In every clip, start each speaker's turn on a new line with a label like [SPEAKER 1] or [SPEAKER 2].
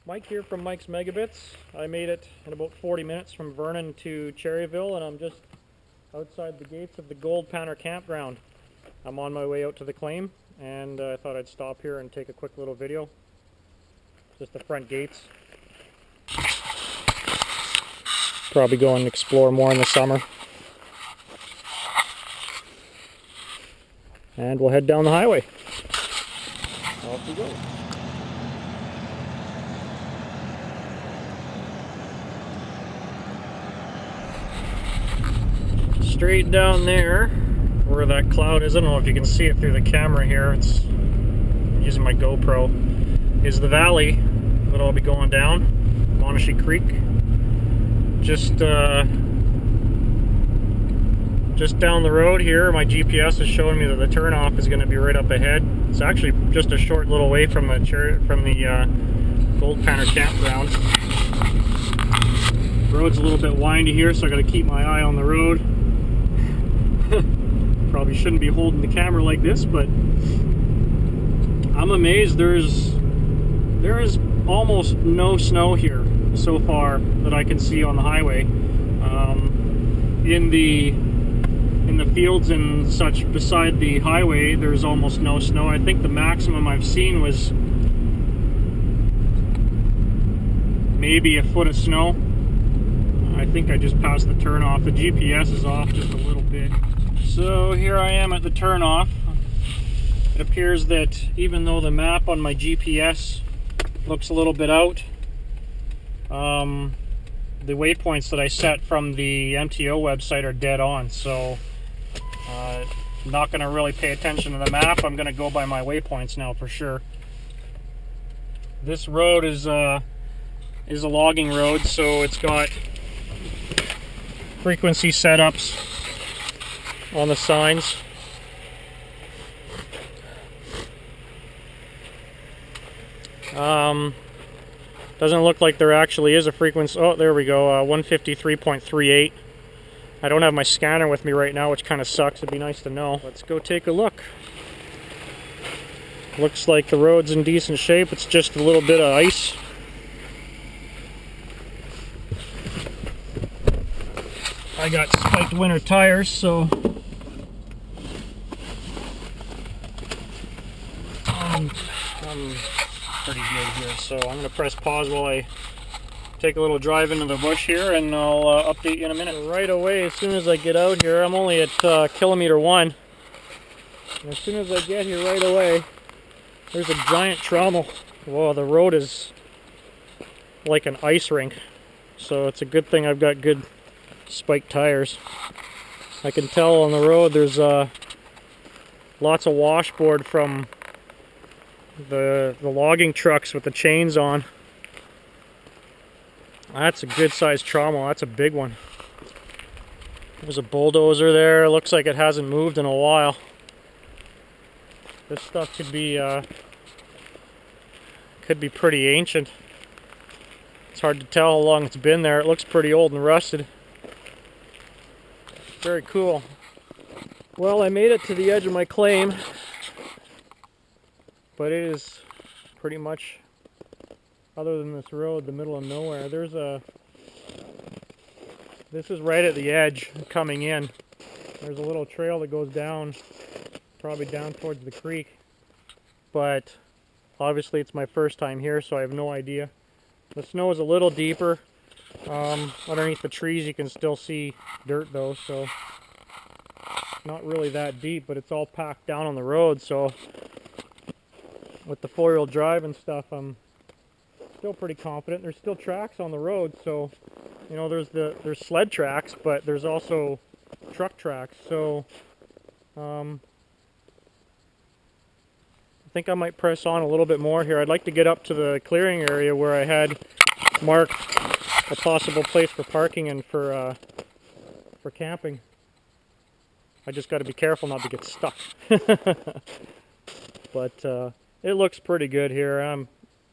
[SPEAKER 1] Mike here from Mike's Megabits. I made it in about 40 minutes from Vernon to Cherryville, and I'm just outside the gates of the Gold Panner campground. I'm on my way out to the claim, and I thought I'd stop here and take a quick little video. Just the front gates. Probably go and explore more in the summer. And we'll head down the highway. Off we go. Straight down there, where that cloud is, I don't know if you can see it through the camera here, it's using my GoPro, is the valley that I'll be going down, Monashee Creek. Just down the road here, my GPS is showing me that the turnoff is going to be right up ahead. It's actually just a short little way from the Gold Panner campground. The road's a little bit windy here, so I got to keep my eye on the road. Probably shouldn't be holding the camera like this, but I'm amazed. There is almost no snow here so far that I can see on the highway. In the fields and such beside the highway, there's almost no snow. I think the maximum I've seen was maybe a foot of snow. I think I just passed the turnoff. The GPS is off just a little bit. So here I am at the turnoff. It appears that even though the map on my GPS looks a little bit out, the waypoints that I set from the MTO website are dead on. So I'm not going to really pay attention to the map. I'm going to go by my waypoints now for sure. This road is a logging road, so it's got frequency setups on the signs. Doesn't look like there actually is a frequency. Oh, there we go, 153.38. I don't have my scanner with me right now, which kind of sucks. It'd be nice to know. Let's go take a look. Looks like the road's in decent shape. It's just a little bit of ice. I got spiked winter tires, so I'm pretty good here. So I'm going to press pause while I take a little drive into the bush here, and I'll update you in a minute. Right away, as soon as I get out here, I'm only at kilometer 1. And as soon as I get here right away, there's a giant trommel. Whoa, the road is like an ice rink. So it's a good thing I've got good spiked tires. I can tell on the road there's lots of washboard from the logging trucks with the chains on. That's a good sized trommel. That's a big one. There's a bulldozer there. Looks like it hasn't moved in a while. This stuff could be pretty ancient. It's hard to tell how long it's been there. It looks pretty old and rusted. Very cool. Well, I made it to the edge of my claim, but it is pretty much, other than this road, the middle of nowhere. This is right at the edge coming in. There's a little trail that goes down, probably down towards the creek, but obviously it's my first time here, so I have no idea. The snow is a little deeper. Underneath the trees you can still see dirt though, so not really that deep, but it's all packed down on the road. So with the four-wheel drive and stuff, I'm still pretty confident. There's still tracks on the road, so you know there's sled tracks, but there's also truck tracks. So I think I might press on a little bit more here. I'd like to get up to the clearing area where I had marked a possible place for parking and for camping. I just got to be careful not to get stuck. But it looks pretty good here.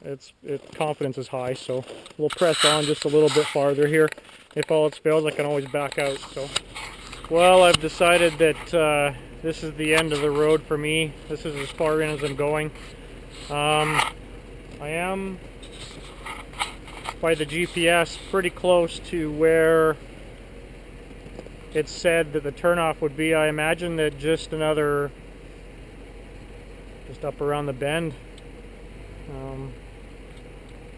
[SPEAKER 1] Its confidence is high, so we'll press on just a little bit farther here. If all else fails, I can always back out. So, well, I've decided that this is the end of the road for me. This is as far in as I'm going. I am by the GPS pretty close to where it said that the turnoff would be. I imagine that just up around the bend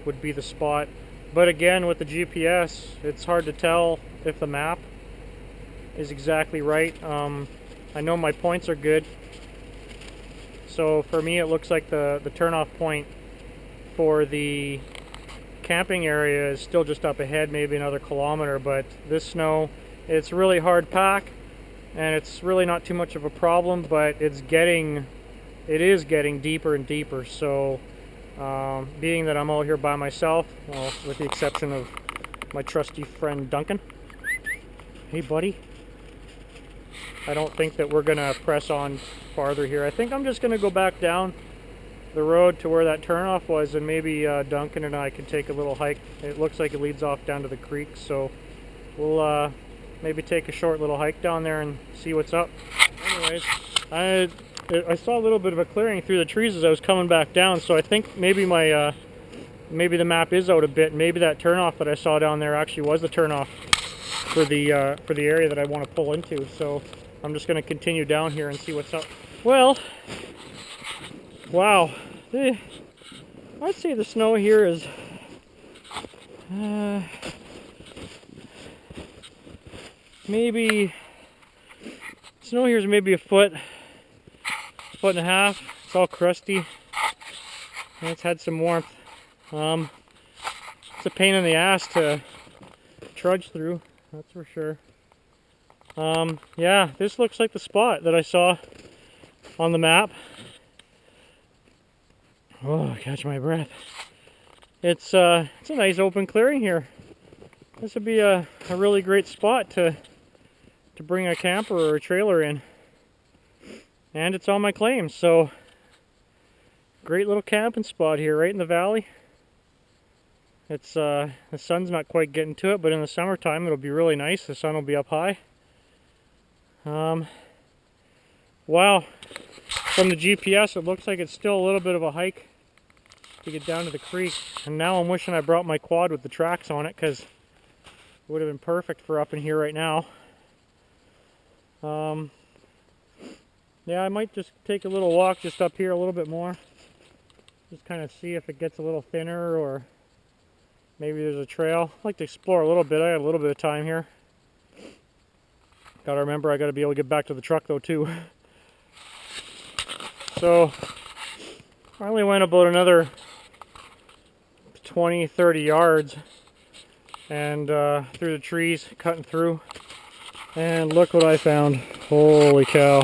[SPEAKER 1] would be the spot. But again, with the GPS, it's hard to tell if the map is exactly right. I know my points are good. So for me, it looks like the turnoff point for the camping area is still just up ahead, maybe another kilometer. But this snow, it's really hard pack, and it's really not too much of a problem, but it is getting deeper and deeper. So being that I'm out here by myself, well, with the exception of my trusty friend Duncan. Hey buddy. I don't think that we're gonna press on farther here. I think I'm just gonna go back down the road to where that turnoff was, and maybe Duncan and I can take a little hike. It looks like it leads off down to the creek, so we'll maybe take a short little hike down there and see what's up. Anyways, I saw a little bit of a clearing through the trees as I was coming back down, so I think maybe maybe the map is out a bit. Maybe that turnoff that I saw down there actually was the turnoff for the area that I want to pull into. So I'm just going to continue down here and see what's up. Well, wow, I'd say the snow here is maybe a foot and a half. It's all crusty and it's had some warmth. It's a pain in the ass to trudge through, that's for sure. Yeah, this looks like the spot that I saw on the map. Oh, catch my breath. It's a nice open clearing here. This would be a really great spot to bring a camper or a trailer in. And it's on my claim, so great little camping spot here right in the valley. It's the sun's not quite getting to it, but in the summertime it'll be really nice. The sun will be up high. Wow, from the GPS it looks like it's still a little bit of a hike to get down to the creek, and now I'm wishing I brought my quad with the tracks on it, because it would have been perfect for up in here right now. Yeah, I might just take a little walk just up here a little bit more, just kind of see if it gets a little thinner, or maybe there's a trail. I'd like to explore a little bit. I have a little bit of time here. Gotta remember, I gotta be able to get back to the truck though too. So I only went about another 20-30 yards and through the trees, cutting through, and look what I found. Holy cow.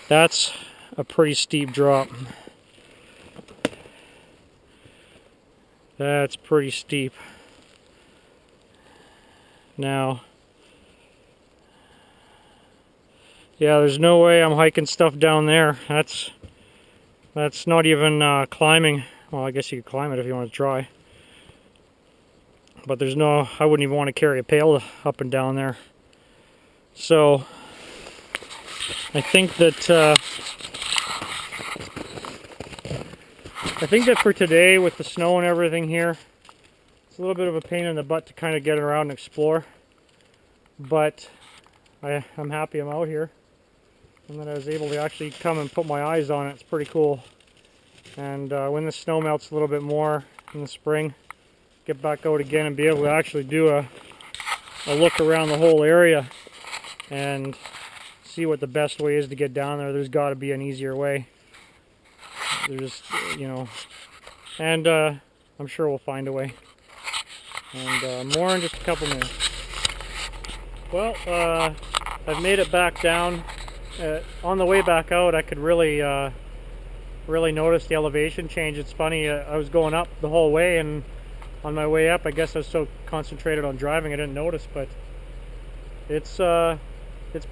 [SPEAKER 1] That's a pretty steep drop. That's pretty steep. Now, yeah, there's no way I'm hiking stuff down there. That's not even climbing. Well, I guess you could climb it if you want to try. But there's no, I wouldn't even want to carry a pail up and down there. So I think that for today, with the snow and everything here, it's a little bit of a pain in the butt to kind of get around and explore. But I'm happy I'm out here, and that I was able to actually come and put my eyes on it. It's pretty cool. And when the snow melts a little bit more in the spring, get back out again and be able to actually do a look around the whole area and see what the best way is to get down there. There's got to be an easier way. There's, you know, and I'm sure we'll find a way. And more in just a couple minutes. Well, I've made it back down. On the way back out, I could really notice the elevation change. It's funny, I was going up the whole way, and on my way up, I guess I was so concentrated on driving I didn't notice, but it's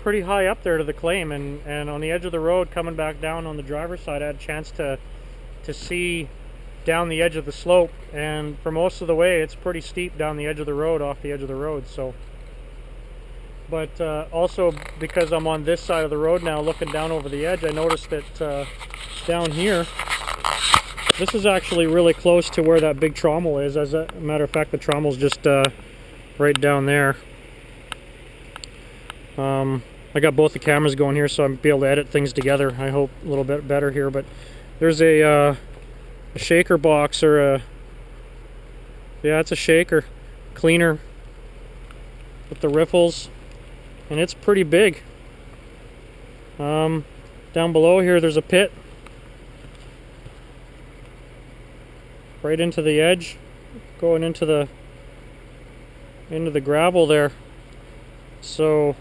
[SPEAKER 1] pretty high up there to the claim, and on the edge of the road coming back down on the driver's side, I had a chance to see down the edge of the slope, and for most of the way it's pretty steep down the edge of the road, off the edge of the road. So, but also because I'm on this side of the road now looking down over the edge, I noticed that down here. This is actually really close to where that big trommel is. As a matter of fact, the trommel's just right down there. I got both the cameras going here, so I'll be able to edit things together, I hope, a little bit better here. But there's a shaker box, or yeah, it's a shaker cleaner with the riffles, and it's pretty big. Down below here there's a pit right into the edge, going into the gravel there. So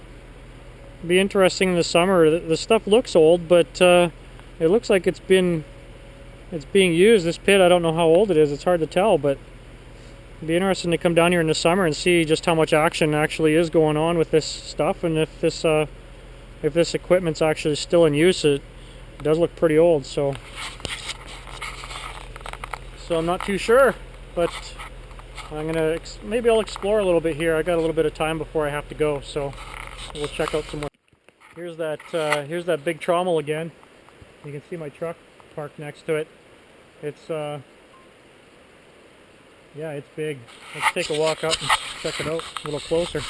[SPEAKER 1] it'll be interesting in the summer. The stuff looks old, but it looks like it's being used. This pit, I don't know how old it is, it's hard to tell, but it'd be interesting to come down here in the summer and see just how much action actually is going on with this stuff, and if this equipment's actually still in use. It does look pretty old, so I'm not too sure, but I'm gonna maybe I'll explore a little bit here. I got a little bit of time before I have to go, so we'll check out some more. Here's that big trommel again. You can see my truck parked next to it. It's yeah, it's big. Let's take a walk up and check it out a little closer.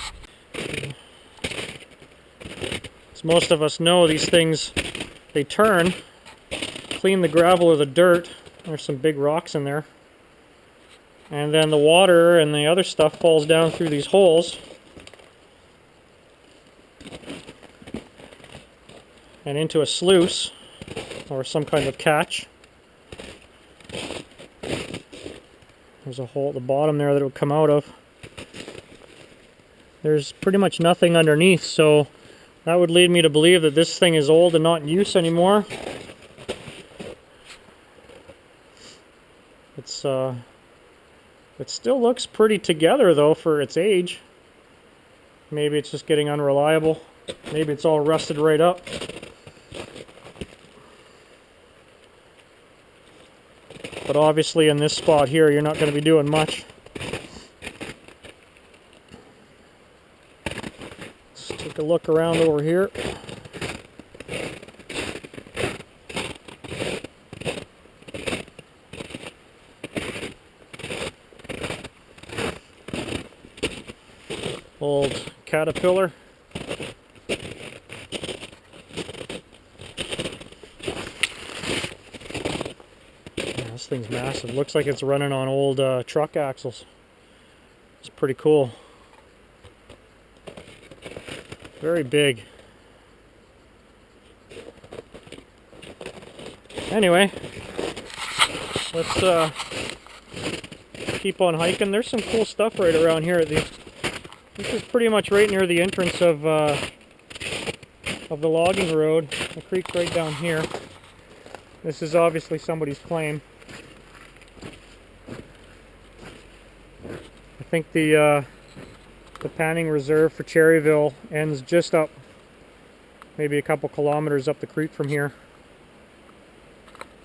[SPEAKER 1] As most of us know, these things, they turn, clean the gravel or the dirt. There's some big rocks in there. And then the water and the other stuff falls down through these holes. And into a sluice, or some kind of catch. There's a hole at the bottom there that it would come out of. There's pretty much nothing underneath, so that would lead me to believe that this thing is old and not in use anymore. It still looks pretty together though for its age. Maybe it's just getting unreliable. Maybe it's all rusted right up. But obviously in this spot here, you're not going to be doing much. Let's take a look around over here. Old Caterpillar. This thing's massive. Looks like it's running on old truck axles. It's pretty cool. Very big. Anyway, let's keep on hiking. There's some cool stuff right around here at the... This is pretty much right near the entrance of the logging road. The creek's right down here. This is obviously somebody's claim. I think the panning reserve for Cherryville ends just up, maybe a couple kilometers up the creek from here.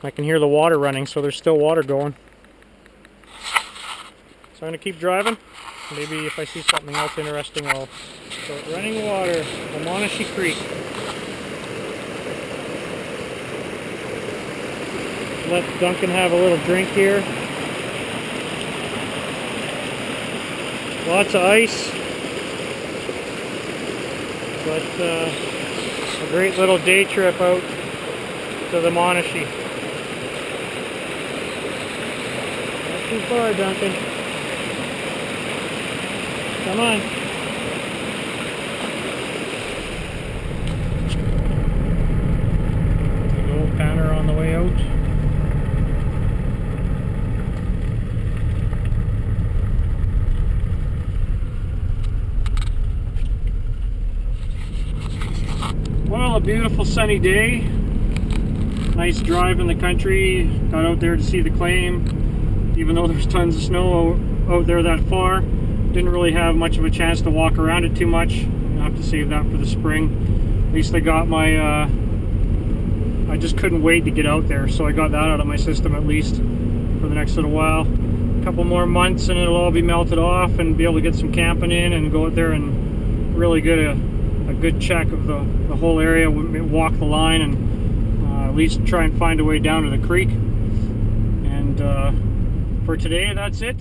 [SPEAKER 1] I can hear the water running, so there's still water going. So I'm going to keep driving. Maybe if I see something else interesting, I'll start running water. The Monashee Creek. Let Duncan have a little drink here. Lots of ice. But a great little day trip out to the Monashee. Not too far, Duncan. Come on. Big old panner on the way out. Well, a beautiful sunny day. Nice drive in the country. Got out there to see the claim. Even though there's tons of snow out there that far. Didn't really have much of a chance to walk around it too much. I'll have to save that for the spring. At least I got my, I just couldn't wait to get out there, so I got that out of my system at least for the next little while. A couple more months and it'll all be melted off and be able to get some camping in and go out there and really get a good check of the whole area, walk the line, and at least try and find a way down to the creek. And for today, that's it.